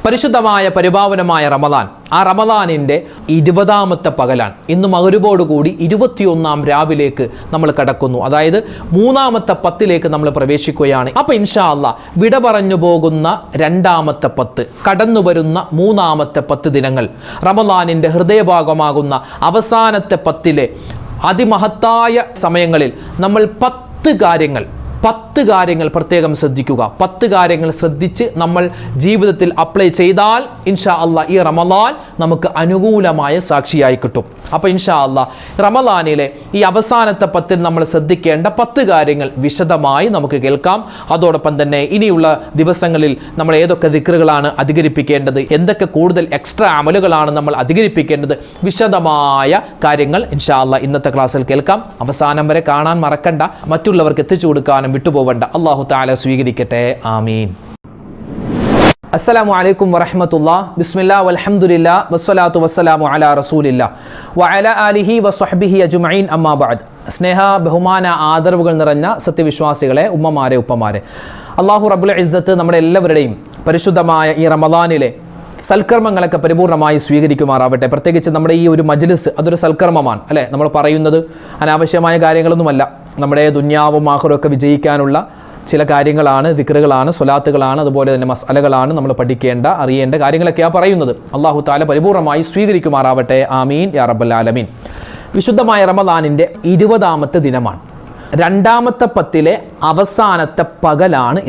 പരിശുദ്ധമായ പരിപാവനമായ റമദാൻ, ആ റമദാനിൻ്റെ 20ാമത്തെ പകലാണ്. ഇന്ന് മഗ്‌രിബോടുകൂടി 21ാം രാവിലേക്ക് നമ്മൾ കടക്കുന്നു. അതായത് 3ാമത്തെ 10ലേക്ക് നമ്മൾ പ്രവേശിക്കുകയാണ്. അപ്പോൾ ഇൻഷാ അല്ലാഹ് വിട പറഞ്ഞു പോകുന്ന 2ാമത്തെ 10, കടന്നു വരുന്ന 3ാമത്തെ 10 ദിനങ്ങൾ, റമദാനിൻ്റെ ഹൃദയഭാഗമാകുന്ന അവസാനത്തെ 10ലെ അതിമഹത്തായ സമയങ്ങളിൽ നമ്മൾ 10 കാര്യങ്ങൾ പ്രത്യേകം ശ്രദ്ധിക്കുക. 10 കാര്യങ്ങൾ ശ്രദ്ധിച്ച് നമ്മൾ ജീവിതത്തിൽ അപ്ലൈ ചെയ്താൽ ഇൻഷാ അല്ലാഹ് ഈ റമദാൻ നമുക്ക് അനുകൂലമായ സാക്ഷിയായി കിട്ടും. അപ്പോൾ ഇൻഷാ അല്ലാഹ് റമദാനിലെ ഈ അവസാനത്തെ 10ൽ നമ്മൾ ശ്രദ്ധിക്കേണ്ട 10 കാര്യങ്ങൾ വിശദമായി നമുക്ക് കേൾക്കാം. അതോടൊപ്പം തന്നെ ഇനിയുള്ള ദിവസങ്ങളിൽ നമ്മൾ ഏതൊക്കെ ദിക്റുകളാണ് അധികരിപ്പിക്കേണ്ടത്, എന്തൊക്കെ കൂടുതൽ എക്സ്ട്രാ അമലുകളാണ് നമ്മൾ അധികരിപ്പിക്കേണ്ടത്, വിശദമായ കാര്യങ്ങൾ ഇൻഷാ അല്ലാഹ് ഇന്നത്തെ ക്ലാസ്സിൽ കേൾക്കാം. അവസാനം വരെ കാണാൻ മറക്കണ്ട, മറ്റുള്ളവർക്ക് എത്തിച്ചു കൊടുക്കാനും വിട്ടുപോകണ്ട. അല്ലാഹു തആല സ്വീകരിക്കട്ടെ. ആമീൻ. അസ്സലാമു അലൈക്കും വറഹ്മത്തുള്ളാഹി. ബിസ്മില്ലാഹി വൽഹംദുലില്ലാ വസ്സലാത്തു വസ്സലാമു അലാ റസൂലില്ലാ വഅലാ ആലിഹി വസ്വഹ്ബിഹി അജ്മഈൻ. അമ്മാ ബഅദ്. സ്നേഹ ബഹുമാന ആദരവുകൾ നിറഞ്ഞ സത്യവിശ്വാസികളെ, ഉമ്മമാരെ, ഉപ്പമാരെ, അല്ലാഹു റബ്ബുൽ ഇസ്സത്ത് നമ്മുടെ എല്ലാവരുടെയും പരിശുദ്ധമായ ഈ റമദാനിലെ സൽക്കർമ്മങ്ങളൊക്കെ പരിപൂർണമായി സ്വീകരിക്കുമാറാവട്ടെ. പ്രത്യേകിച്ച് നമ്മുടെ ഈ ഒരു മജ്ലിസ് അതൊരു സൽക്കർമ്മമാണ് അല്ലേ. നമ്മൾ പറയുന്നത് അനാവശ്യമായ കാര്യങ്ങളൊന്നുമല്ല. നമ്മുടെ ദുനിയാവും ആഖിറവും ഒക്കെ വിജയിക്കാനുള്ള ചില കാര്യങ്ങളാണ്, ദിക്റുകളാണ്, സ്വലാത്തുകളാണ്, അതുപോലെ തന്നെ മസ്അലകളാണ് നമ്മൾ പഠിക്കേണ്ട, അറിയേണ്ട കാര്യങ്ങളൊക്കെയാണ് പറയുന്നത്. അല്ലാഹു തആല പരിപൂർണമായി സ്വീകരിക്കുമാറാവട്ടെ. ആമീൻ യാ റബ്ബൽ ആലമീൻ. വിശുദ്ധമായ റമദാനിൻ്റെ 20ാമത്തെ ദിനമാണ്. 2ാമത്തെ 10ലെ അവസാനത്തെ പകലാണ്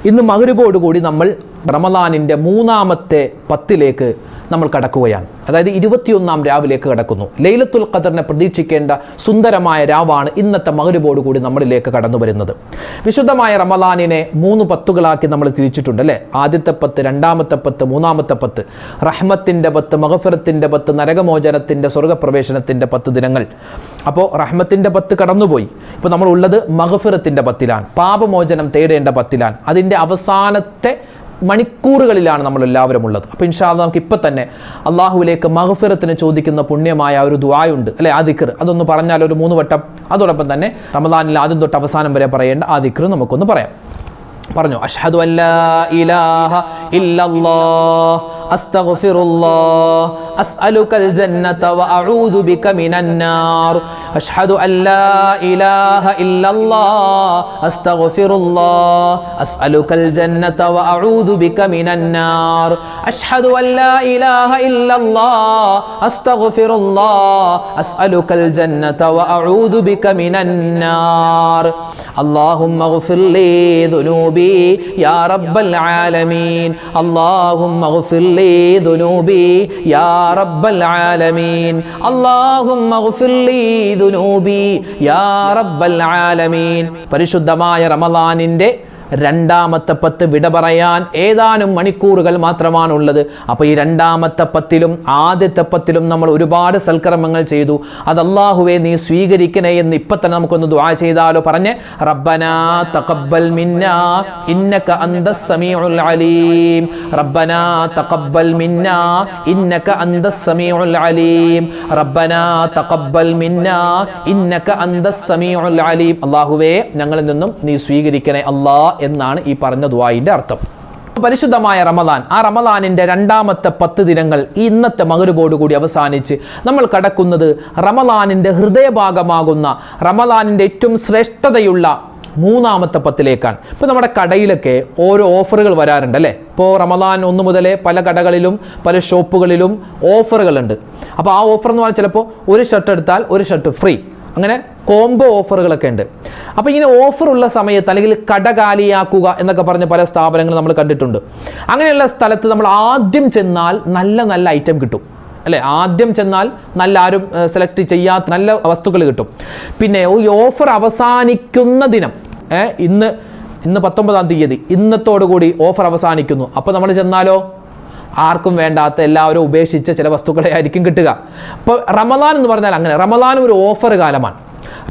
ഇന്ന് മഗ്‌രിബോടുകൂടി നമ്മൾ റമദാനിൻ്റെ 3ാമത്തെ 10ലേക്ക് നമ്മൾ കടക്കുകയാണ്. അതായത് 21ാം രാവിലേക്ക് കടക്കുന്നു. ലൈലത്തുൽ ഖദറിനെ പ്രതീക്ഷിക്കേണ്ട സുന്ദരമായ രാവാണ് ഇന്നത്തെ മഗ്‌രിബോടുകൂടി നമ്മളിലേക്ക് കടന്നു വരുന്നത്. വിശുദ്ധമായ റമദാനിനെ 3 10കളാക്കി നമ്മൾ തിരിച്ചിട്ടുണ്ട് അല്ലേ. ആദ്യത്തെ 10, 2ാമത്തെ 10, 3ാമത്തെ 10. റഹ്മത്തിൻ്റെ 10, മഗ്‌ഫിറത്തിൻ്റെ 10, നരകമോചനത്തിൻ്റെ, സ്വർഗ്ഗപ്രവേശനത്തിൻ്റെ 10 ദിനങ്ങൾ. അപ്പോൾ റഹ്മത്തിൻ്റെ 10 കടന്നുപോയി. ഇപ്പോൾ നമ്മൾ ഉള്ളത് മഗ്‌ഫിറത്തിൻ്റെ 10ലാണ്, പാപമോചനം തേടേണ്ട 10ലാണ്. അതിൻ്റെ അവസാനത്തെ മണിക്കൂറുകളിലാണ് നമ്മൾ എല്ലാവരും ഉള്ളത്. അപ്പോൾ ഇൻഷാ അല്ലാഹ് നമുക്ക് ഇപ്പം തന്നെ അള്ളാഹുവിലേക്ക് മഗ്‌ഫിറത്തിന് ചോദിക്കുന്ന പുണ്യമായ ഒരു ദുആയുണ്ട് അല്ലേ, ആ ദിക്ർ. അതൊന്ന് പറഞ്ഞാൽ ഒരു 3 വട്ടം. അതോടൊപ്പം തന്നെ റമദാനിൽ ആദ്യം തൊട്ട് അവസാനം വരെ പറയേണ്ട ആ ദിക്ർ നമുക്കൊന്ന് പറയാം. പറഞ്ഞു. അഷ്ഹദു അല്ലാ ഇലാഹ ഇല്ലല്ലാഹ് അസ്തഗ്ഫിറുല്ലാഹ് അസ്അലുകൽ ജന്നത വഅഊദു ബിക മിനൻ നാർ. അഷ്ഹദു അല്ലാ ഇലാഹ ഇല്ലല്ലാഹ് അസ്തഗ്ഫിറുല്ലാഹ് അസ്അലുകൽ ജന്നത വഅഊദു ബിക മിനൻ നാർ. അഷ്ഹദു അല്ലാ ഇലാഹ ഇല്ലല്ലാഹ് അസ്തഗ്ഫിറുല്ലാഹ് അസ്അലുകൽ ജന്നത വഅഊദു ബിക മിനൻ നാർ. അല്ലാഹുമ്മഗ്ഫിർ ലീ ദുനൂബി യാ റബ്ബൽ ആലമീൻ. അല്ലാഹുമ്മഗ്ഫിർ ലീ ദുനൂബി യാ റബ്ബൽ ആലമീൻ. അല്ലാഹുമ്മഗ്ഫിർ ലീ ദുനൂബി യാ റബ്ബൽ ആലമീൻ. പരിശുദ്ധമായ റമദാനിൻ്റെ 2ാമത്തെ 10 വിട പറയാൻ ഏതാനും മണിക്കൂറുകൾ മാത്രമാണുള്ളത്. അപ്പോൾ ഈ 2ാമത്തെ 10ലും ആദ്യത്തെ 10ലും നമ്മൾ ഒരുപാട് സൽക്കർമ്മങ്ങൾ ചെയ്തു. അത് അല്ലാഹുവേ നീ സ്വീകരിക്കണേ എന്ന് ഇപ്പം തന്നെ നമുക്കൊന്ന് ദുആ ചെയ്താലോ. പറഞ്ഞ് റബ്ബനാ തഖബ്ബൽ മിന്നാ ഇന്നക അന്തസ് സമീഉൽ അലീം. റബ്ബനാ തഖബ്ബൽ മിന്നാ ഇന്നക അന്തസ് സമീഉൽ അലീം. റബ്ബനാ തഖബ്ബൽ മിന്നാ ഇന്നക അന്തസ് സമീഉൽ അലീം. അല്ലാഹുവേ ഞങ്ങളിൽ നിന്നും നീ സ്വീകരിക്കണേ അല്ലാഹ് എന്നാണ് ഈ പറഞ്ഞ ദുആയിന്റെ അർത്ഥം. പരിശുദ്ധമായ റമദാൻ, ആ റമദാനിൻ്റെ 2ാമത്തെ 10 ദിനങ്ങൾ ഇന്നത്തെ മഗ്‌രിബോടുകൂടി അവസാനിച്ച് നമ്മൾ കടക്കുന്നത് റമദാനിൻ്റെ ഹൃദയഭാഗമാകുന്ന, റമദാനിൻ്റെ ഏറ്റവും ശ്രേഷ്ഠതയുള്ള 3ാമത്തെ 10ലേക്കാണ്. ഇപ്പോൾ നമ്മുടെ കടയിലൊക്കെ ഓരോ ഓഫറുകൾ വരാറുണ്ട് അല്ലേ. ഇപ്പോൾ റമദാൻ 1 മുതലേ പല കടകളിലും പല ഷോപ്പുകളിലും ഓഫറുകളുണ്ട്. അപ്പോൾ ആ ഓഫർ എന്ന് പറഞ്ഞാൽ ചിലപ്പോൾ ഒരു ഷർട്ട് എടുത്താൽ ഒരു ഷർട്ട് ഫ്രീ, അങ്ങനെ കോംബോ ഓഫറുകളൊക്കെ ഉണ്ട്. അപ്പോൾ ഇങ്ങനെ ഓഫറുള്ള സമയത്ത് അല്ലെങ്കിൽ കട കാലിയാക്കുക എന്നൊക്കെ പറഞ്ഞ പല സ്ഥാപനങ്ങൾ നമ്മൾ കണ്ടിട്ടുണ്ട്. അങ്ങനെയുള്ള സ്ഥലത്ത് നമ്മൾ ആദ്യം ചെന്നാൽ നല്ല ഐറ്റം കിട്ടും അല്ലേ. ആദ്യം ചെന്നാൽ നല്ല ആരും സെലക്ട് ചെയ്യാത്ത നല്ല വസ്തുക്കൾ കിട്ടും. പിന്നെ ഈ ഓഫർ അവസാനിക്കുന്ന ദിനം, ഇന്ന് 19ാം തീയതി, ഇന്നത്തോടുകൂടി ഓഫർ അവസാനിക്കുന്നു. അപ്പോൾ നമ്മൾ ചെന്നാലോ ആർക്കും വേണ്ടാത്ത, എല്ലാവരും ഉപേക്ഷിച്ച ചില വസ്തുക്കളെ ആയിരിക്കും കിട്ടുക. അപ്പോൾ റമദാൻ എന്ന് പറഞ്ഞാൽ അങ്ങനെ, റമദാൻ ഒരു ഓഫർ കാലമാണ്.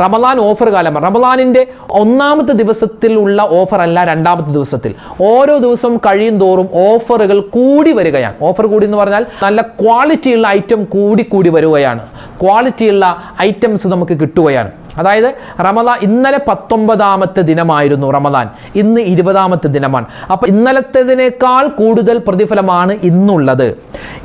റമദാൻ ഓഫർ കാലമാണ്. റമദാനിൻ്റെ 1ാമത്തെ ദിവസത്തിലുള്ള ഓഫർ അല്ല 2ാമത്തെ ദിവസത്തിൽ. ഓരോ ദിവസം കഴിയും തോറും ഓഫറുകൾ കൂടി വരികയാണ്. ഓഫർ കൂടി എന്ന് പറഞ്ഞാൽ നല്ല ക്വാളിറ്റിയുള്ള ഐറ്റം കൂടി വരികയാണ്. ക്വാളിറ്റിയുള്ള ഐറ്റംസ് നമുക്ക് കിട്ടുകയാണ്. അതായത് റമദാൻ ഇന്നലെ 19ാമത്തെ ദിനമായിരുന്നു റമദാൻ, ഇന്ന് 20ാമത്തെ ദിനമാണ്. അപ്പോൾ ഇന്നലത്തേതിനേക്കാൾ കൂടുതൽ പ്രതിഫലമാണ്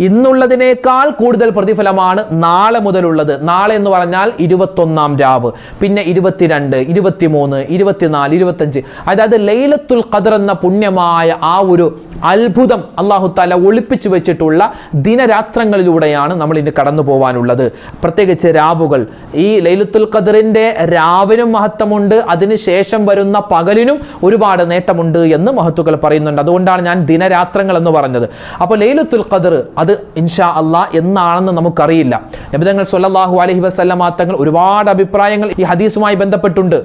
ഇന്നുള്ളതിനേക്കാൾ കൂടുതൽ പ്രതിഫലമാണ് നാളെ മുതലുള്ളത്. നാളെ എന്ന് പറഞ്ഞാൽ 21ാം രാവ്, പിന്നെ 22, 23, 24, 25, അതായത് ലൈലത്തുൽ ഖദർ എന്ന പുണ്യമായ ആ ഒരു അത്ഭുതം അല്ലാഹു തആല ഒളിപ്പിച്ചു വെച്ചിട്ടുള്ള ദിനരാത്രങ്ങളിലൂടെയാണ് നമ്മൾ ഇനി കടന്നു പോകാനുള്ളത്. പ്രത്യേകിച്ച് രാവുകൾ, ഈ ലൈലത്തുൽ ഖദറിന്റെ രാവിനും മഹത്വമുണ്ട്, അതിനുശേഷം വരുന്ന പകലിനും ഒരുപാട് നേട്ടമുണ്ട് എന്ന് മഹത്തുക്കൾ പറയുന്നുണ്ട്. അതുകൊണ്ടാണ് ഞാൻ ദിനരാത്രങ്ങൾ എന്ന് പറഞ്ഞത്. അപ്പോൾ ലൈലത്തുൽ ഖദർ അത് ഇൻഷാ അല്ലാഹ് എന്നാണെന്ന് നമുക്കറിയില്ല. നബി തങ്ങൾ സ്വല്ലല്ലാഹു അലൈഹി വസല്ലമ തങ്ങൾ ഒരുപാട് അഭിപ്രായങ്ങൾ ഈ ഹദീസുമായി ബന്ധപ്പെട്ടുണ്ട്.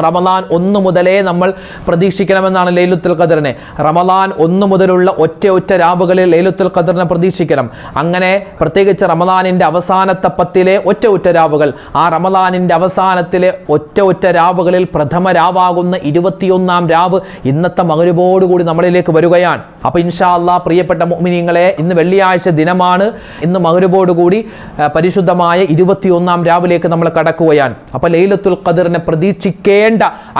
റമദാൻ 1 മുതലേ നമ്മൾ പ്രതീക്ഷിക്കണമെന്നാണ് ലൈലത്തുൽ ഖദറിനെ. റമദാൻ 1 മുതലുള്ള ഒറ്റ രാവുകളിൽ ലൈലത്തുൽ ഖദറിനെ പ്രതീക്ഷിക്കണം. അങ്ങനെ പ്രത്യേകിച്ച് റമദാനിൻ്റെ അവസാനത്തെ 10 ഒറ്റ രാവുകൾ, ആ റമദാനിൻ്റെ അവസാനത്തിലെ ഒറ്റ രാവുകളിൽ പ്രഥമ രാവാകുന്ന 21ാം രാവ് ഇന്നത്തെ മഗ്‌രിബോടുകൂടി നമ്മളിലേക്ക് വരികയാണ്. അപ്പോൾ ഇൻഷാ അല്ലാഹ് പ്രിയപ്പെട്ട മുഅ്മിനീങ്ങളെ, ഇന്ന് വെള്ളിയാഴ്ച ദിനമാണ്. ഇന്ന് മഗ്‌രിബോടുകൂടി പരിശുദ്ധമായ 21ാം രാവിലേക്ക് നമ്മൾ കടക്കുകയാണ്. അപ്പോൾ ലൈലത്തുൽ ഖദറിനെ പ്രതീക്ഷിക്കേണ്ട,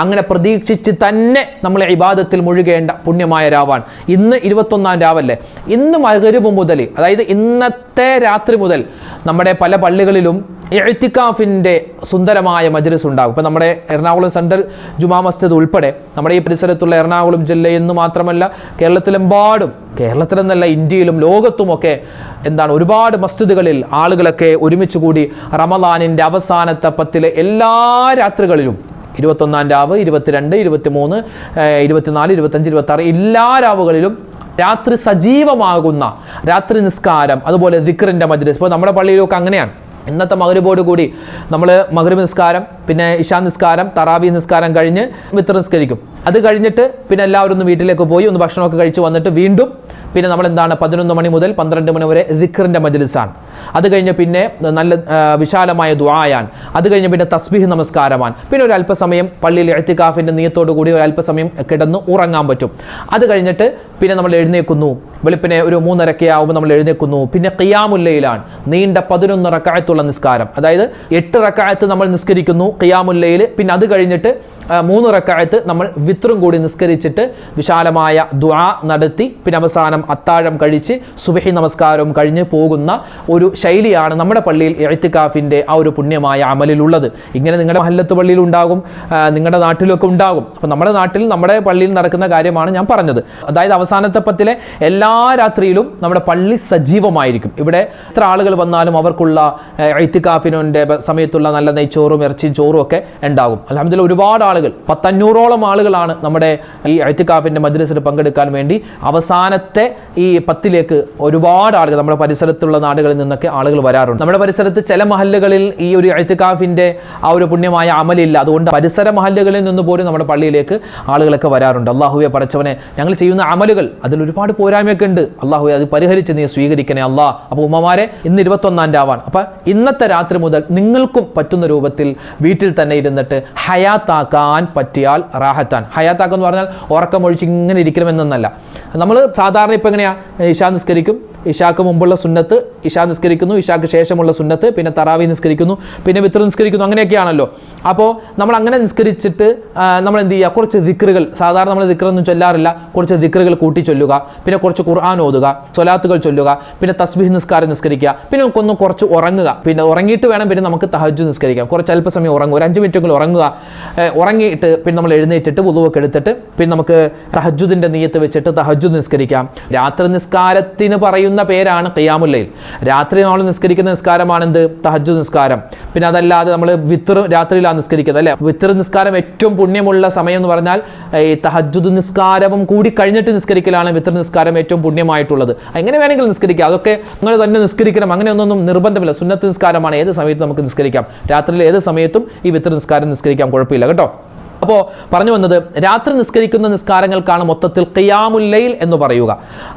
അങ്ങനെ പ്രതീക്ഷിച്ച് തന്നെ നമ്മൾ ഇബാദത്തിൽ മുഴുകേണ്ട പുണ്യമായ രാവാണ്. ഇന്ന് 21ാം രാവല്ലേ. ഇന്ന് മഗ്‌രിബ് മുതൽ, അതായത് ഇന്നത്തെ രാത്രി മുതൽ നമ്മുടെ പല പള്ളികളിലും ഇഅ്തികാഫിൻ്റെ സുന്ദരമായ മജ്‌ലിസ് ഉണ്ടാകും. ഇപ്പോൾ നമ്മുടെ എറണാകുളം സെൻട്രൽ ജുമാ മസ്ജിദ് ഉൾപ്പെടെ നമ്മുടെ ഈ പരിസരത്തുള്ള എറണാകുളം ജില്ലയെന്ന് മാത്രമല്ല കേരളത്തിലെമ്പാടും, കേരളത്തിലെന്നല്ല ഇന്ത്യയിലും ലോകത്തുമൊക്കെ ഒരുപാട് മസ്ജിദുകളിൽ ആളുകളൊക്കെ ഒരുമിച്ച് കൂടി റമദാനിൻ്റെ അവസാനത്തെ 10 എല്ലാ രാത്രികളിലും 21ാം രാവ്, 22, 23, 24, 25, 26 എല്ലാ രാവുകളിലും രാത്രി സജീവമാകുന്ന രാത്രി നിസ്കാരം, അതുപോലെ ദിക്റിൻ്റെ മജ്‌ലിസ്. ഇപ്പോൾ നമ്മുടെ പള്ളിയിലൊക്കെ അങ്ങനെയാണ്. ഇന്നത്തെ മഗ്‌രിബോട് കൂടി നമ്മൾ മഗ്‌രിബ് നിസ്കാരം, പിന്നെ ഇശാ നിസ്കാരം, തറാവീഹ് നിസ്കാരം കഴിഞ്ഞ് വിത്ർ നിസ്കരിക്കും. അത് കഴിഞ്ഞിട്ട് പിന്നെ എല്ലാവരും ഒന്ന് വീട്ടിലേക്ക് പോയി ഒന്ന് ഭക്ഷണമൊക്കെ കഴിച്ച് വന്നിട്ട് വീണ്ടും പിന്നെ നമ്മൾ 11 മണി മുതൽ 12 മണി വരെ ദിക്റിൻ്റെ മജ്‌ലിസാണ്. അത് കഴിഞ്ഞ് പിന്നെ നല്ല വിശാലമായ ദുആയാണ്. അത് കഴിഞ്ഞ് പിന്നെ തസ്ബീഹ് നമസ്കാരമാണ്. പിന്നെ ഒരു അല്പസമയം പള്ളിയിൽ ഇഅ്തികാഫിൻ്റെ നിയത്തോടു കൂടി ഒരു അല്പസമയം കിടന്ന് ഉറങ്ങാൻ പറ്റും. അത് കഴിഞ്ഞിട്ട് പിന്നെ നമ്മൾ എഴുന്നേൽക്കുന്നു. വെളുപ്പിനെ ഒരു 3:30 ആകുമ്പോൾ നമ്മൾ എഴുന്നേൽക്കുന്നു. പിന്നെ ഖിയാമുൽ ലൈലാണ്, നീണ്ട 11 റക്അത്തുള്ള നിസ്കാരം. അതായത് 8 റക്അത്ത് നമ്മൾ നിസ്കരിക്കുന്നു ഖിയാമുൽ ലൈൽ. പിന്നെ അത് കഴിഞ്ഞിട്ട് 3 റക്അത്ത് നമ്മൾ വിത്റും കൂടി നിസ്കരിച്ചിട്ട് വിശാലമായ ദുആ നടത്തി പിന്നെ അവസാനം അത്താഴം കഴിച്ച് സുബ്ഹി നമസ്കാരവും കഴിഞ്ഞ് പോകുന്ന ഒരു ശൈലിയാണ് നമ്മുടെ പള്ളിയിൽ ഇഅ്തികാഫിൻ്റെ ആ ഒരു പുണ്യമായ അമലിലുള്ളത്. ഇങ്ങനെ നിങ്ങളുടെ മഹല്ലത്ത് പള്ളിയിൽ ഉണ്ടാകും, നിങ്ങളുടെ നാട്ടിലൊക്കെ ഉണ്ടാകും. അപ്പോൾ നമ്മുടെ നാട്ടിൽ നമ്മുടെ പള്ളിയിൽ നടക്കുന്ന കാര്യമാണ് ഞാൻ പറഞ്ഞത്. അതായത് അവസാനത്തെ 10 എല്ലാ രാത്രിയിലും നമ്മുടെ പള്ളി സജീവമായിരിക്കും. ഇവിടെ എത്ര ആളുകൾ വന്നാലും അവർക്കുള്ള ഇഅ്തികാഫിൻ്റെ സമയത്തുള്ള നല്ല നെയ്ച്ചോറും ഇറച്ചിയും ചോറും ഒക്കെ ഉണ്ടാകും. അൽഹംദുലില്ലാഹ് ഒരുപാട് ആളുകൾ, 500-ഓളം ആളുകളാണ് നമ്മുടെ ഈ ഇഅ്തികാഫിൻ്റെ മജ്‌ലിസിൽ പങ്കെടുക്കാൻ വേണ്ടി അവസാനത്തെ ഈ 10ലേക്ക് ഒരുപാട് ആളുകൾ നമ്മുടെ പരിസരത്തുള്ള നാടുകളിൽ നിന്നൊക്കെ ആളുകൾ വരാറുണ്ട്. നമ്മുടെ പരിസരത്ത് ചില മഹല്ലുകളിൽ ഈ ഒരു ഇഅ്തികാഫിൻ്റെ ആ ഒരു പുണ്യമായ അമലില്ല. അതുകൊണ്ട് പരിസര മഹല്ലുകളിൽ നിന്ന് പോലും നമ്മുടെ പള്ളിയിലേക്ക് ആളുകളൊക്കെ വരാറുണ്ട്. അല്ലാഹുവേ പടച്ചവനെ, ഞങ്ങൾ ചെയ്യുന്ന അമലുകൾ അതിൽ ഒരുപാട് പോരായ്മയൊക്കെ ഉണ്ട്. അല്ലാഹുവേ അത് പരിഹരിച്ച് നീ സ്വീകരിക്കണേ അല്ലാഹ്. അപ്പോൾ ഉമ്മമാരെ, ഇന്ന് 21ാം രാവാണ്. അപ്പോൾ ഇന്നത്തെ രാത്രി മുതൽ നിങ്ങൾക്കും പറ്റുന്ന രൂപത്തിൽ വീട്ടിൽ തന്നെ ഇരുന്നിട്ട് ഹയാത്താക്കാൻ പറ്റിയാൽ റാഹത്താൻ. ഹയാത്താക്കെന്ന് പറഞ്ഞാൽ ഉറക്കമൊഴിച്ച് ഇങ്ങനെ ഇരിക്കണമെന്നല്ല. നമ്മൾ സാധാരണ ഇപ്പം എങ്ങനെയാണ്, ഇശാ നിസ്കരിക്കും, ഇശാക്ക് മുമ്പുള്ള സുന്നത്ത് ഇശാ നിസ്കരിക്കുന്നു, ഇശാക്ക് ശേഷമുള്ള സുന്നത്ത്, പിന്നെ തറാവീഹ് നിസ്കരിക്കുന്നു, പിന്നെ വിത്ർ നിസ്കരിക്കുന്നു, അങ്ങനെയൊക്കെയാണല്ലോ. അപ്പോൾ നമ്മൾ അങ്ങനെ നിസ്കരിച്ചിട്ട് നമ്മൾ എന്ത് ചെയ്യുക, കുറച്ച് ദിക്റുകൾ, സാധാരണ നമ്മൾ ദിക്റൊന്നും ചൊല്ലാറില്ല, കുറച്ച് ദിക്റുകൾ കൂട്ടി ചൊല്ലുക, പിന്നെ കുറച്ച് ഖുർആൻ ഓതുക, സ്വലാത്തുകൾ ചൊല്ലുക, പിന്നെ തസ്ബീഹ് നിസ്കാരം നിസ്കരിക്കുക, പിന്നെ കുറച്ച് ഉറങ്ങുക. പിന്നെ ഉറങ്ങിയിട്ട് വേണം പിന്നെ നമുക്ക് തഹജ്ജുദ് നിസ്കരിക്കാം. കുറച്ച് അല്പസമയം ഉറങ്ങുക, ഒരു 5 മിനിറ്റെങ്കിലും ഉറങ്ങുക. ഉറങ്ങിയിട്ട് പിന്നെ നമ്മൾ എഴുന്നേറ്റിട്ട് വുളുവൊക്കെ എടുത്തിട്ട് പിന്നെ നമുക്ക് തഹജ്ജുദിൻ്റെ നിയ്യത്ത് വെച്ചിട്ട് തഹജ്ജുദ് നിസ്കരിക്കാം. രാത്രി നിസ്കാരത്തിന് പറയുന്ന പേരാണ് ഖിയാമുൽ ലൈൽ. രാത്രി നമ്മൾ നിസ്കരിക്കുന്ന നിസ്കാരമാണ് എന്ത്, തഹജ്ജുദ് നിസ്കാരം. പിന്നെ അതല്ലാതെ നമ്മൾ വിത്ർ രാത്രിയിലാണ് നിസ്കരിക്കുന്നത് അല്ലേ. വിത്ർ നിസ്കാരം ഏറ്റവും പുണ്യമുള്ള സമയം എന്ന് പറഞ്ഞാൽ ഈ തഹജ്ജുദ് നിസ്കാരവും കൂടി കഴിഞ്ഞിട്ട് നിസ്കരിക്കലാണ് വിത്ർ നിസ്കാരം ഏറ്റവും പുണ്യമായിട്ടുള്ളത്. എങ്ങനെ വേണമെങ്കിലും നിസ്കരിക്കാം, അതൊക്കെ നിങ്ങൾ തന്നെ നിസ്കരിക്കണം, അങ്ങനെയൊന്നും നിർബന്ധമില്ല. സുന്നത്ത് നിസ്കാരമാണ്, ഏത് സമയത്തും നമുക്ക് നിസ്കരിക്കാം. രാത്രിയിൽ ഏത് സമയത്തും ഈ വിത്ർ നിസ്കാരം നിസ്കരിക്കാം, കുഴപ്പമില്ല കേട്ടോ. അപ്പോൾ പറഞ്ഞു വന്നത്, രാത്രി നിസ്കരിക്കുന്ന നിസ്കാരങ്ങൾക്കാണ് മൊത്തത്തിൽ ഖിയാമുൽ ലൈൽ എന്ന് പറയുക.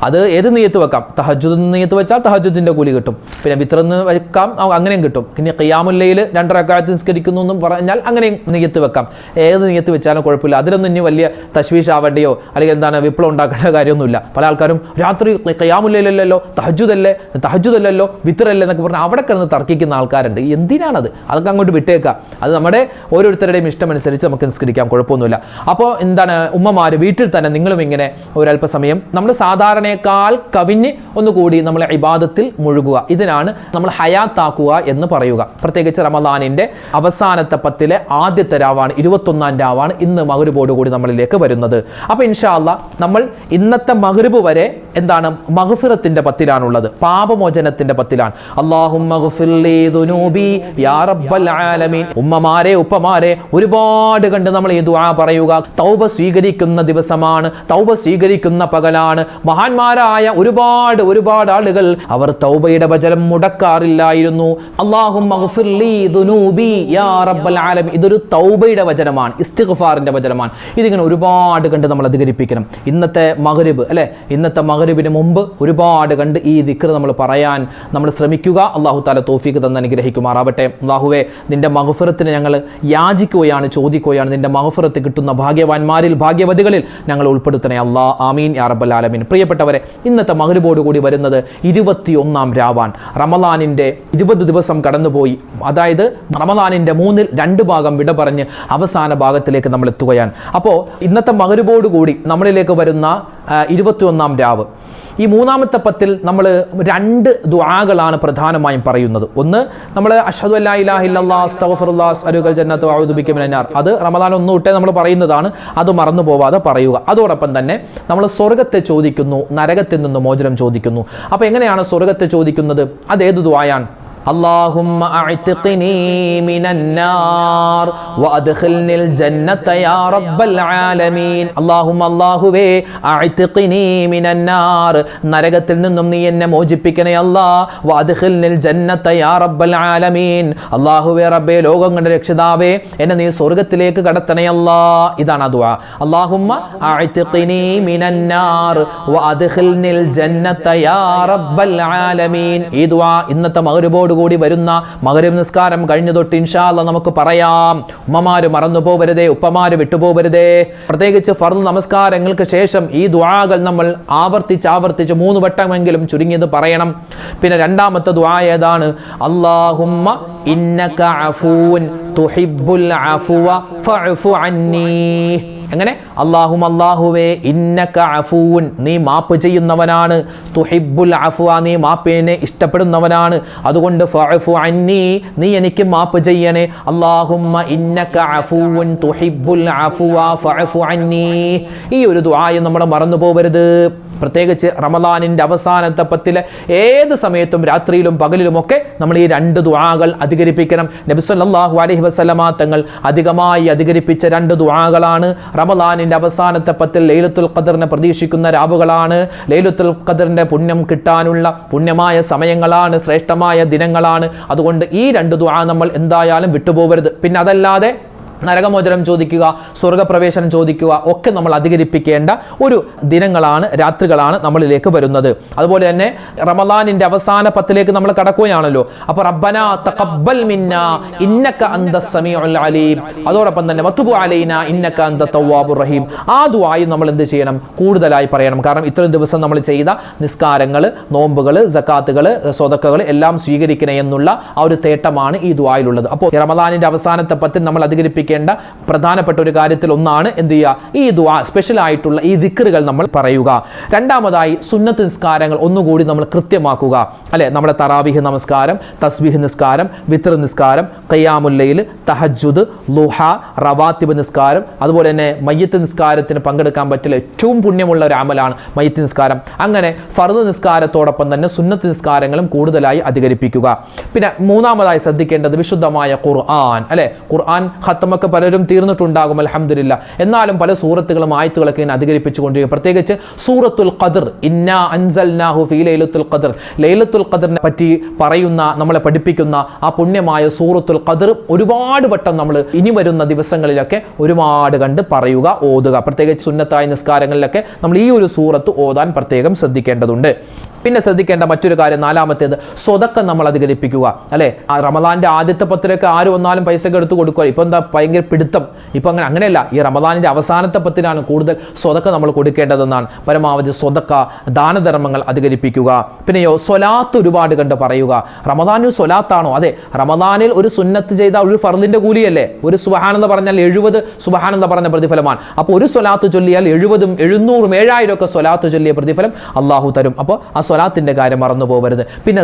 അത് ഏത് നിയ്യത്ത് വെക്കാം. തഹജ്ജുദ് നിയ്യത്ത് വെച്ചാൽ തഹജ്ജുദിന്റെ കൂലി കിട്ടും. പിന്നെ വിത്റെന്ന് വെക്കാം, അങ്ങനെയും കിട്ടും. പിന്നെ ഖിയാമുൽ ലൈൽ 2 റക്അത്ത് നിസ്കരിക്കുന്നു എന്നും പറഞ്ഞാൽ അങ്ങനെയും നിയ്യത്ത് വെക്കാം. ഏത് നിയ്യത്ത് വെച്ചാലും കുഴപ്പമില്ല. അതിലൊന്നും ഇനി വലിയ തശ്വീഷ് ആവേണ്ടിയോ അല്ലെങ്കിൽ എന്താണ് വിപ്ലവം ഉണ്ടാക്കേണ്ട കാര്യമൊന്നുമില്ല. പല ആൾക്കാരും രാത്രി ഖിയാമുൽ ലൈൽ അല്ലല്ലോ, തഹജ്ജുദല്ലല്ലോ, വിത്റല്ലേ എന്നൊക്കെ പറഞ്ഞാൽ അവിടെ കിടന്ന് തർക്കിക്കുന്ന ആൾക്കാരുണ്ട്. എന്തിനാണത്? അതൊക്കെ അങ്ങോട്ട് വിട്ടേക്കുക. അത് നമ്മുടെ ഓരോരുത്തരുടെയും ഇഷ്ടമനുസരിച്ച് നമുക്ക് നിസ്കരിക്കാം, കുഴപ്പമൊന്നുമില്ല. അപ്പോൾ എന്താണ്, ഉമ്മമാര് വീട്ടിൽ തന്നെ നിങ്ങളും ഇങ്ങനെ ഒരല്പസമയം നമ്മൾ സാധാരണയേക്കാൾ കവിഞ്ഞ് ഒന്നുകൂടി നമ്മൾ ഇബാദത്തിൽ മുഴുകുക. ഇതിനാണ് നമ്മൾ ഹയാത്താക്കുക എന്ന് പറയുക. പ്രത്യേകിച്ച് റമദാനിന്റെ അവസാനത്തെ 10-ലെ ആദ്യത്തെ രാവാണ്, 21-ാം രാവാണ് ഇന്ന് മഗ്‌രിബോട് കൂടി നമ്മളിലേക്ക് വരുന്നത്. അപ്പോൾ ഇൻഷാ അല്ലാഹ് നമ്മൾ ഇന്നത്തെ മഗ്‌രിബ് വരെ എന്താണ്, മഗ്ഫിറത്തിന്റെ 10-ലാണുള്ളത്, പാപമോചനത്തിന്റെ 10-ലാണ്. അല്ലാഹുമ്മ ഗ്ഫിർലി ദുനൂബി യാ റബ്ബൽ ആലമീൻ. ഉമ്മമാരെ ഉപ്പമാരെ ഒരുപാട് കണ്ട് നമ്മൾ ഈ ദുആ പറയുക. തൗബ സ്വീകരിക്കുന്ന ദിവസമാണ്, തൗബ സ്വീകരിക്കുന്ന പകലാണ്. മഹാന്മാരായ ഒരുപാട് ആളുകൾ അവർ തൗബയുടെ വചനം മുടക്കാറില്ലായിരുന്നു. അല്ലാഹുമ്മ ഗ്ഫിർലി ദുനൂബി യാ റബ്ബൽ ആലമീൻ. ഇതൊരു തൗബയുടെ വചനമാണ്, ഇസ്തിഗ്ഫാറിന്റെ വചനമാണ്. ഇതിങ്ങനെ ഒരുപാട് കണ്ട് നമ്മൾ അധികരിപ്പിക്കണം. ഇന്നത്തെ മഗ്‌രിബ് അല്ലെ, ഇന്നത്തെ മഗ്‌രിബിന് മുമ്പ് ഒരുപാട് കണ്ട് ഈ ദിക്ർ നമ്മൾ പറയാൻ നമ്മൾ ശ്രമിക്കുക. അല്ലാഹു തആല തൗഫീഖ് തന്ന് അനുഗ്രഹിക്കുമാറാവട്ടെ. അല്ലാഹുവേ, നിന്റെ മഗ്‌ഫിറത്തിന് ഞങ്ങൾ യാചിക്കുകയാണ്, ചോദിക്കുകയാണ്. നിന്റെ മഗ്‌ഫിറത്ത് കിട്ടുന്ന ഭാഗ്യവാന്മാരിൽ, ഭാഗ്യവതികളിൽ ഞങ്ങൾ ഉൾപ്പെടുത്തണേ അല്ലാ. ആമീൻ യാ റബ്ബൽ ആലമീൻ. പ്രിയപ്പെട്ടവരെ, ഇന്നത്തെ മഗ്‌രിബോട് കൂടി വരുന്നത് 21-ാം രാവാണ്. റമളാനിന്റെ 20 ദിവസം കടന്നുപോയി. അതായത് റമളാനിന്റെ 2 ഭാഗം വിട പറഞ്ഞ് അവസാന ഭാഗത്തിലേക്ക് നമ്മൾ എത്തുകയാണ്. അപ്പോൾ ഇന്നത്തെ മഗ്‌രിബോട് കൂടി നമ്മളിലേക്ക് വരുന്ന 21-ാം രാവ്. ഈ 3-ാമത്തെ 10-ൽ നമ്മൾ 2 ദുആകളാണ് പ്രധാനമായും പറയുന്നത്. ഒന്ന്, നമ്മൾ അഷ്ഹദു അല്ലാ ഇലാഹ ഇല്ലല്ലാഹ് അസ്തഗ്ഫിറുല്ലാഹ് അസ്അലുകൽ ജന്നത വഅഊദു ബിക മിനൻ നാർ. അത് റമളാൻ 1 തൊട്ടേ നമ്മൾ പറയുന്നതാണ്. അത് മറന്നു പോവാതെ പറയുക. അതോടൊപ്പം തന്നെ നമ്മൾ സ്വർഗ്ഗത്തെ ചോദിക്കുന്നു, നരകത്തിൽ നിന്ന് മോചനം ചോദിക്കുന്നു. അപ്പോൾ എങ്ങനെയാണ് സ്വർഗ്ഗത്തെ ചോദിക്കുന്നത്? അതേത് ദുആയാണ്? اللهم اعتقني من النار وادخلني الجنة يا رب العالمين. اللهم അല്ലാഹുവേ اعتقني من النار, നരകത്തിൽ നിന്നും നീ എന്നെ മോചിപ്പിക്കണേ അല്ലാ. وادخلني الجنة يا رب العالمين. അല്ലാഹുവേ, റബ്ബേ, ലോകങ്ങളുടെ രക്ഷിതാവേ, എന്നെ നീ സ്വർഗ്ഗത്തിലേക്ക് കടത്തണേ അല്ലാ. ഇതാണ് ദുആ. اللهم اعتقني من النار وادخلني الجنة يا رب العالمين. ഈ ദുആ ഇന്നത്തെ മഗ്‌രിബോട് കൂടി വരുന്ന മഗ്‌രിബ് നിസ്കാരം കഴിഞ്ഞു തൊട്ട് ഇൻഷാ അല്ലാഹ് നമുക്ക് പറയാം. ഉമ്മമാര് മറന്നു പോവരുതേ, ഉപ്പമാര് വിട്ടുപോകരുതേ. പ്രത്യേകിച്ച് ഫർദ് നമസ്കാരങ്ങൾക്ക് ശേഷം ഈ ദുആകൾ നമ്മൾ ആവർത്തിച്ച് 3 വട്ടമെങ്കിലും ചുരുങ്ങിയത് പറയണം. പിന്നെ 2-ാമത്തെ ദുആ ഏതാണ്? അല്ലാഹുമ്മ ഇന്നക അഫൂൻ തുഹിബ്ബുൽ അഫ്വ ഫഅഫു അന്നീ. എങ്ങനെ? അല്ലാഹുവേ, ഇന്നക അഫൂൻ, നീ മാപ്പ് ചെയ്യുന്നവനാണ്. തുഹിബ്ബുൽ അഫ്വ, നീ മാപ്പിനെ ഇഷ്ടപ്പെടുന്നവനാണ്. അതുകൊണ്ട് ഫഅഫു അന്നി, നീ എനിക്ക് മാപ്പ് ചെയ്യണേ. അല്ലാഹുമ്മ ഇന്നക അഫൂൻ തുഹിബ്ബുൽ അഫ്വ ഫഅഫു അന്നി. ഈ ഒരു ദുആയും നമ്മൾ മറന്നു പോകരുത്. പ്രത്യേകിച്ച് റമളാനിന്റെ അവസാനത്തെ 10-ലെ ഏത് സമയത്തും, രാത്രിയിലും പകലിലുമൊക്കെ നമ്മൾ ഈ 2 ദുആകൾ അധികരിപ്പിക്കണം. നബി സല്ലല്ലാഹു അലൈഹി വസല്ലമ തങ്ങൾ അധികമായി അധികരിപ്പിച്ച 2 ദുആകളാണ്. റമളാനിന്റെ അവസാനത്തെ 10-ൽ ലൈലത്തുൽ ഖദറിനെ പ്രതീക്ഷിക്കുന്ന രാവുകളാണ്. ലൈലത്തുൽ ഖദറിന്റെ പുണ്യം കിട്ടാനുള്ള പുണ്യമായ സമയങ്ങളാണ്, ശ്രേഷ്ഠമായ ദിനങ്ങളാണ്. അതുകൊണ്ട് ഈ 2 ദുആ നമ്മൾ എന്തായാലും വിട്ടുപോകരുത്. പിന്നെ അതല്ലാതെ നരകമോചനം ചോദിക്കുക, സ്വർഗപ്രവേശനം ചോദിക്കുക ഒക്കെ നമ്മൾ അധികരിപ്പിക്കേണ്ട ഒരു ദിനങ്ങളാണ്, രാത്രികളാണ് നമ്മളിലേക്ക് വരുന്നത്. അതുപോലെ തന്നെ റമളാനിന്റെ അവസാന 10-ലേക്ക് നമ്മൾ കടക്കുകയാണല്ലോ. അപ്പോൾ റബ്ബനാ തഖബ്ബൽ മിന്നാ ഇന്നക അന്തസ് സമീഉൽ അലീം. അതോടൊപ്പം തന്നെ വതുബ് അലൈനാ ഇന്നക അന്ത തവ്വാബുർ റഹീം. ആ ദുആയും നമ്മൾ എന്ത് ചെയ്യണം? കൂടുതലായി പറയണം. കാരണം ഇത്രയും ദിവസം നമ്മൾ ചെയ്ത നിസ്കാരങ്ങൾ, നോമ്പുകൾ, സക്കാത്തുകൾ, സ്വതക്കകൾ എല്ലാം സ്വീകരിക്കണേ എന്നുള്ള ആ ഒരു തേട്ടമാണ് ഈ ദുആയിലുള്ളത്. അപ്പോൾ റമളാനിന്റെ അവസാനത്തെ 10 നമ്മൾ അധികരിപ്പിക്കുക പ്രധാനപ്പെട്ട ഒരു കാര്യത്തിൽ ഒന്നാണ് എന്ത് ചെയ്യുക? ഈ ദുആ, സ്പെഷ്യൽ ആയിട്ടുള്ള ഈ ദിക്റുകൾ നമ്മൾ പറയുക. 2-മതായി സുന്നത്ത് നിസ്കാരങ്ങൾ ഒന്നുകൂടി നമ്മൾ കൃത്യമാക്കുക. അല്ലെ, നമ്മുടെ തറാവീഹ് നമസ്കാരം, തസ്ബീഹ് നിസ്കാരം, വിത്ർ നിസ്കാരം, ഖിയാമുൽ ലൈൽ, തഹജ്ജുദ്, ളുഹ, റവാത്തിബ് നിസ്കാരം, അതുപോലെ തന്നെ മയ്യിത്ത് നിസ്കാരത്തിന് പങ്കെടുക്കാൻ പറ്റില്ല ഏറ്റവും പുണ്യമുള്ള ഒരു അമലാണ് മയ്യിത്ത് നിസ്കാരം. അങ്ങനെ ഫർദ് നിസ്കാരത്തോടൊപ്പം തന്നെ സുന്നത്ത് നിസ്കാരങ്ങളും കൂടുതലായി അധികരിപ്പിക്കുക. പിന്നെ 3-മതായി ശ്രദ്ധിക്കേണ്ടത് വിശുദ്ധമായ ഖുർആൻ. അല്ലെ, ഖുർആൻ ഖത്മ ഒക്കെ പലരും തീർന്നിട്ടുണ്ടാകും അൽഹംദുലില്ലാ. എന്നാലും പല സൂറത്തുകളും ആയത്തുകളൊക്കെ അധികരിപ്പിച്ചുകൊണ്ടിരിക്കും. പ്രത്യേകിച്ച് സൂറത്തുൽ ഖദർ, ഇന്നാ അൻസൽനാഹു ഫീ ലൈലത്തുൽ ഖദർ, ലൈലത്തുൽ ഖദറിനെ പറ്റി പറയുന്ന, നമ്മളെ പഠിപ്പിക്കുന്ന ആ പുണ്യമായ സൂറത്തുൽ ഖദർ ഒരുപാട് വട്ടം നമ്മൾ ഇനി വരുന്ന ദിവസങ്ങളിലൊക്കെ ഒരുപാട് കണ്ട് പറയുക, ഓതുക. പ്രത്യേകിച്ച് സുന്നത്തായ നിസ്കാരങ്ങളിലൊക്കെ നമ്മൾ ഈ ഒരു സൂറത്ത് ഓതാൻ പ്രത്യേകം ശ്രദ്ധിക്കേണ്ടതുണ്ട്. പിന്നെ ശ്രദ്ധിക്കേണ്ട മറ്റൊരു കാര്യം, നാലാമത്തേത് സ്വതക്ക നമ്മൾ അധികരിപ്പിക്കുക. അല്ലെ, റമദാന്റെ ആദ്യത്തെ പത്തിലൊക്കെ ആര് വന്നാലും പൈസ എടുത്ത് കൊടുക്കുക. ഇപ്പൊ എന്താ ഭയങ്കര പിടുത്തം. ഇപ്പൊ അങ്ങനെയല്ല. ഈ റമദാനിന്റെ അവസാനത്തെ പത്തിലാണ് കൂടുതൽ സ്വതക്ക നമ്മൾ കൊടുക്കേണ്ടതെന്നാണ്. പരമാവധി സ്വതക്ക, ദാനധർമ്മങ്ങൾ അധികരിപ്പിക്കുക. പിന്നെയോ സ്വലാത്ത് ഒരുപാട് കണ്ട് പറയുക. റമദാനിൽ സ്വലാത്താണോ? അതെ, റമദാനിൽ ഒരു സുന്നത്ത് ചെയ്ത ഒരു ഫർദിന്റെ കൂലിയല്ലേ. ഒരു സുബ്ഹാനല്ലാഹ് പറഞ്ഞാൽ 70 സുബ്ഹാനല്ലാഹ് പറഞ്ഞ പ്രതിഫലമാണ്. അപ്പോൾ ഒരു സ്വലാത്ത് ചൊല്ലിയാൽ 70, 700, 7000 ഒക്കെ സ്വലാത്ത് ചൊല്ലിയ പ്രതിഫലം അള്ളാഹു തരും. അപ്പോൾ ആ സ്വലാത്തിന്റെ കാര്യം മറന്നു പോകരുത്. പിന്നെ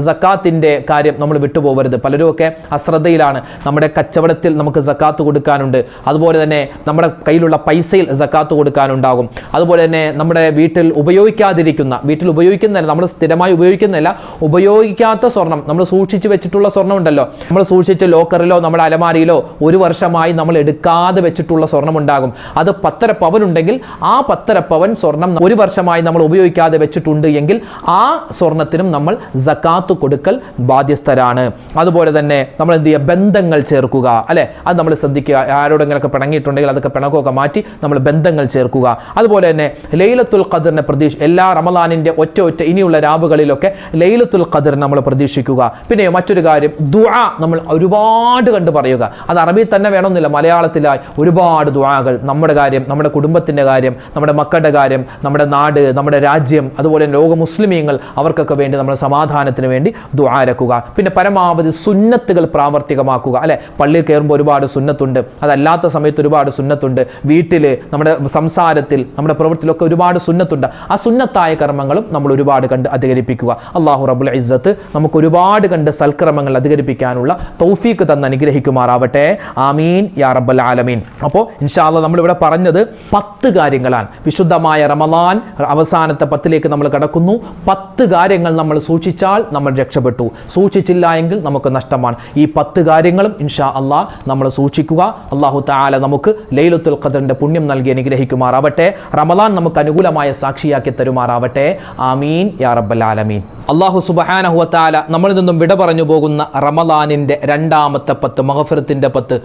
സക്കാത്തിന്റെ കാര്യം നമ്മൾ വിട്ടുപോകരുത്. പലരും ഒക്കെ അശ്രദ്ധയിലാണ്. നമ്മുടെ കച്ചവടത്തിൽ നമുക്ക് സക്കാത്ത് കൊടുക്കാനുണ്ട്. അതുപോലെ തന്നെ നമ്മുടെ കയ്യിലുള്ള പൈസയിൽ സക്കാത്ത് കൊടുക്കാനുണ്ടാകും. അതുപോലെ തന്നെ നമ്മുടെ വീട്ടിൽ ഉപയോഗിക്കുന്നതല്ല, നമ്മൾ സ്ഥിരമായി ഉപയോഗിക്കുന്നതല്ല, ഉപയോഗിക്കാത്ത സ്വർണം, നമ്മൾ സൂക്ഷിച്ചു വെച്ചിട്ടുള്ള സ്വർണം ഉണ്ടല്ലോ, നമ്മൾ സൂക്ഷിച്ച് ലോക്കറിലോ നമ്മുടെ അലമാരിയിലോ 1 വർഷമായി നമ്മൾ എടുക്കാതെ വെച്ചിട്ടുള്ള സ്വർണം ഉണ്ടാകും. അത് 10.5 പവൻ ഉണ്ടെങ്കിൽ ആ 10.5 പവൻ സ്വർണം 1 വർഷമായി നമ്മൾ ഉപയോഗിക്കാതെ വെച്ചിട്ടുണ്ട് എങ്കിൽ ആ സ്വർണത്തിനും നമ്മൾ സക്കാത്ത് കൊടുക്കൽ ബാധ്യസ്ഥരാണ്. അതുപോലെ തന്നെ നമ്മൾ എന്ത് ചെയ്യുക, ബന്ധങ്ങൾ ചേർക്കുക. അല്ലെ, അത് നമ്മൾ ശ്രദ്ധിക്കുക. ആരോടെങ്കിലൊക്കെ പിണങ്ങിയിട്ടുണ്ടെങ്കിൽ അതൊക്കെ പിണക്കമൊക്കെ മാറ്റി നമ്മൾ ബന്ധങ്ങൾ ചേർക്കുക. അതുപോലെ തന്നെ ലൈലത്തുൽ ഖദറിനെ എല്ലാ റമദാനിന്റെ ഒറ്റ ഇനിയുള്ള രാവുകളിലൊക്കെ ലൈലത്തുൽ ഖദർ നമ്മൾ പ്രതീക്ഷിക്കുക. പിന്നെ മറ്റൊരു കാര്യം, ദുആ നമ്മൾ ഒരുപാട് കണ്ട് പറയുക. അത് അറബിയിൽ തന്നെ വേണമെന്നില്ല, മലയാളത്തിലായി ഒരുപാട് ദുആകൾ, നമ്മുടെ കാര്യം, നമ്മുടെ കുടുംബത്തിന്റെ കാര്യം, നമ്മുടെ മക്കളുടെ കാര്യം, നമ്മുടെ നാട്, നമ്മുടെ രാജ്യം, അതുപോലെ ലോക മുസ്ലിമീങ്ങൾ, അവർക്കൊക്കെ വേണ്ടി നമ്മൾ സമാധാനത്തിന് വേണ്ടി ദുആ ഇറക്കുക. പിന്നെ പരമാവധി സുന്നത്തുകൾ പ്രാവർത്തികമാക്കുക. അല്ലെ, പള്ളിയിൽ കയറുമ്പോൾ ഒരുപാട് സുന്നത്തുണ്ട്, അതല്ലാത്ത സമയത്ത് ഒരുപാട് സുന്നത്തുണ്ട്, വീട്ടിൽ, നമ്മുടെ സംസാരത്തിൽ, നമ്മുടെ പ്രവൃത്തിയിലൊക്കെ ഒരുപാട് സുന്നത്തുണ്ട്. ആ സുന്നത്തായ കർമ്മങ്ങളും നമ്മൾ ഒരുപാട് കണ്ട് അധികരിപ്പിക്കുക. അല്ലാഹു റബ്ബുൽ ഇസ്സത്ത് നമുക്ക് ഒരുപാട് കണ്ട് സൽക്കർമ്മങ്ങൾ അധികരിപ്പിക്കാനുള്ള തൗഫീഖ് തന്ന് അനുഗ്രഹിക്കുമാറാവട്ടെ. ആമീൻ യാ റബ്ബൽ ആലമീൻ. അപ്പോൾ ഇൻഷാ അല്ലാഹ് നമ്മളിവിടെ പറഞ്ഞത് 10 കാര്യങ്ങളാണ്. വിശുദ്ധമായ റമദാൻ അവസാനത്തെ 10ലേക്ക് നമ്മൾ കടക്കുന്നു. 10 കാര്യങ്ങൾ നമ്മൾ സൂക്ഷിച്ചാൽ നമ്മൾ രക്ഷപ്പെട്ടു, സൂക്ഷിച്ചില്ല എങ്കിൽ നമുക്ക് നഷ്ടമാണ്. ഈ 10 കാര്യങ്ങളും ഇൻഷാ അല്ലാഹ് നമ്മൾ സൂക്ഷിക്കുക. അല്ലാഹു തആല നമുക്ക് ലൈലത്തുൽ ഖദറിന്റെ പുണ്യം നൽകി അനുഗ്രഹിക്കുമാറാവട്ടെ. റമദാൻ നമുക്ക് അനുകൂലമായ സാക്ഷിയാക്കി തരുമാറാവട്ടെ. ആമീൻ യാ റബ്ബൽ ആലമീൻ. അല്ലാഹു സുബ്ഹാനഹു വ തആല നമ്മളിൽ നിന്നും വിട പറഞ്ഞു പോകുന്ന റമദാനിന്റെ 2ാമത്തെ 10, മഗ്ഫിറത്തിന്റെ 10,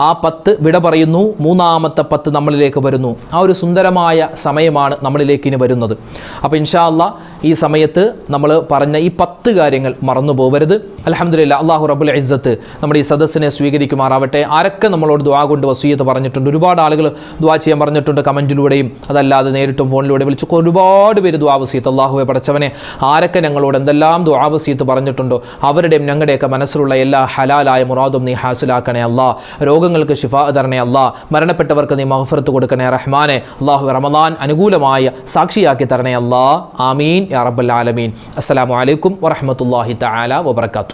ആ 10 വിട പറയുന്നു. 3ാമത്തെ 10 നമ്മളിലേക്ക് വരുന്നു. ആ ഒരു സുന്ദരമായ സമയമാണ് നമ്മളിലേക്ക് ഇനി വരുന്നത്. അപ്പോൾ ഇൻഷാ അല്ലാഹ് ഈ സമയത്ത് നമ്മൾ പറഞ്ഞ ഈ 10 കാര്യങ്ങൾ മറന്നു പോകരുത്. അൽഹംദുലില്ലാഹ്, അല്ലാഹു റബ്ബുൽ ഇസ്സത്ത് നമ്മുടെ ഈ സദസ്സിനെ സ്വീകരിക്കുമാറാവട്ടെ. ആരൊക്കെ നമ്മളോട് ദുആ കൊണ്ട് വസിയത്ത് പറഞ്ഞിട്ടുണ്ട്, ഒരുപാട് ആളുകൾ ദുആ ചെയ്യാൻ പറഞ്ഞിട്ടുണ്ട്, കമന്റിലൂടെയും അതല്ലാതെ നേരിട്ടും ഫോണിലൂടെ വിളിച്ച് ഒരുപാട് പേര് ദുആ വസിയത്ത്. അല്ലാഹുവേ പടച്ചവനെ, ആരൊക്കെ ഞങ്ങളോട് എന്തെല്ലാം ദുആ വസിയത്ത് പറഞ്ഞിട്ടുണ്ടോ അവരുടെയും ഞങ്ങളുടെയൊക്കെ മനസ്സിലുള്ള എല്ലാ ഹലാലായ മുറാദും നീ ഹാസിലാക്കണേ അല്ലാഹ്. രോഗങ്ങൾക്ക് ശിഫാ തരണേ അല്ലാഹ്. മരണപ്പെട്ടവർക്ക് നീ മഗ്ഫിറത്ത് കൊടുക്കണേ റഹ്മാനെ. അല്ലാഹു റമദാൻ അനുകൂലമായ സാക്ഷിയാക്കി തരണേ അല്ലാഹ്. ആമീൻ യാ റബ്ബൽ ആലമീൻ. അസ്സലാമു അലൈക്കും വറഹ്മത്തുള്ളാഹി തആല വബറകാതുഹു.